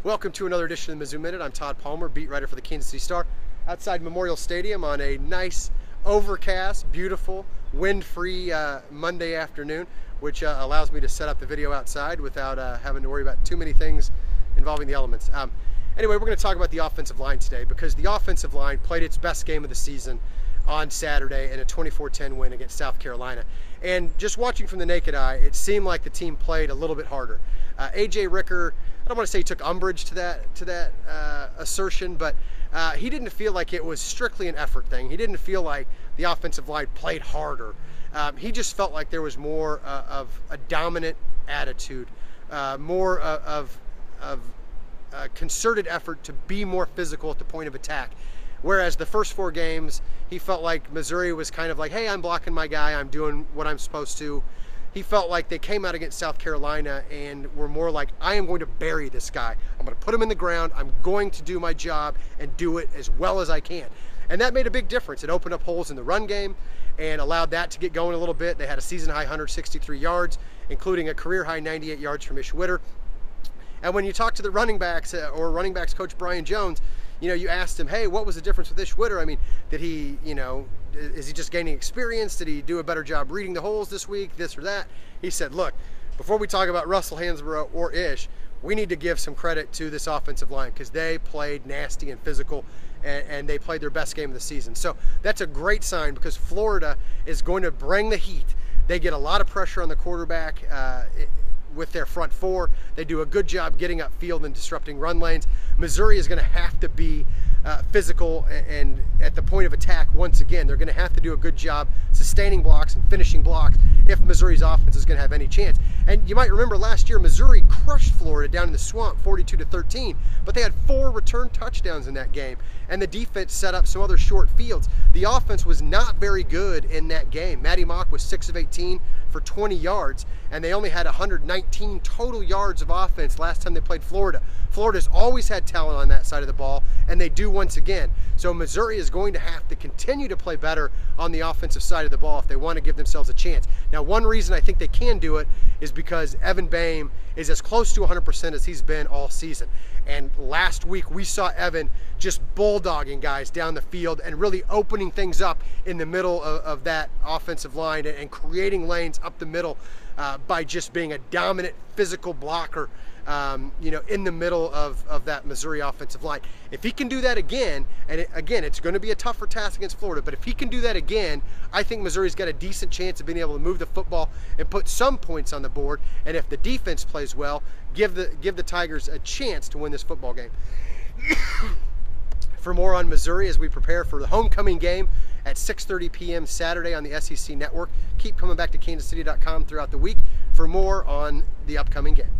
Welcome to another edition of the Mizzou Minute. I'm Tod Palmer, beat writer for the Kansas City Star, outside Memorial Stadium on a nice, overcast, beautiful, wind-free Monday afternoon, which allows me to set up the video outside without having to worry about too many things involving the elements. Anyway, we're going to talk about the offensive line today because the offensive line played its best game of the season on Saturday in a 24-10 win against South Carolina. And just watching from the naked eye, it seemed like the team played a little bit harder. A.J. Ricker, I don't want to say he took umbrage to that assertion, but he didn't feel like it was strictly an effort thing. He didn't feel like the offensive line played harder. He just felt like there was more of a dominant attitude, more of a concerted effort to be more physical at the point of attack. Whereas the first four games, he felt like Missouri was kind of like, hey, I'm blocking my guy, I'm doing what I'm supposed to. He felt like they came out against South Carolina and were more like, I am going to bury this guy. I'm going to put him in the ground. I'm going to do my job and do it as well as I can. And that made a big difference. It opened up holes in the run game and allowed that to get going a little bit. They had a season-high 163 yards, including a career-high 98 yards from Ish Witter. And when you talk to the running backs or running backs coach Brian Jones, you asked him, hey, what was the difference with Ish Witter? I mean, did he, is he just gaining experience? Did he do a better job reading the holes this week, this or that? He said, look, before we talk about Russell Hansborough or Ish, we need to give some credit to this offensive line because they played nasty and physical and they played their best game of the season. So that's a great sign because Florida is going to bring the heat. They get a lot of pressure on the quarterback with their front four. They do a good job getting upfield and disrupting run lanes. Missouri is going to have to be physical and at the point of attack once again. They're going to have to do a good job sustaining blocks and finishing blocks if Missouri's offense is going to have any chance. And you might remember last year Missouri crushed Florida down in the swamp 42-13, but they had 4 return touchdowns in that game and the defense set up some other short fields. The offense was not very good in that game. Matty Mock was 6 of 18 for 20 yards and they only had 119 total yards of offense last time they played Florida. Florida's always had talent on that side of the ball and they do once again. So Missouri is going to have to continue to play better on the offensive side of the ball if they want to give themselves a chance. Now, one reason I think they can do it is because Evan Boehm is as close to 100% as he's been all season. And last week we saw Evan just bulldogging guys down the field and really opening things up in the middle of that offensive line and creating lanes up the middle by just being a dominant physical blocker in the middle of that Missouri offensive line. If he can do that again, and again, it's going to be a tougher task against Florida, but if he can do that again, I think Missouri's got a decent chance of being able to move the football and put some points on the board. And if the defense plays well, give the Tigers a chance to win this football game. For more on Missouri as we prepare for the homecoming game at 6:30 p.m. Saturday on the SEC Network, keep coming back to kansascity.com throughout the week for more on the upcoming game.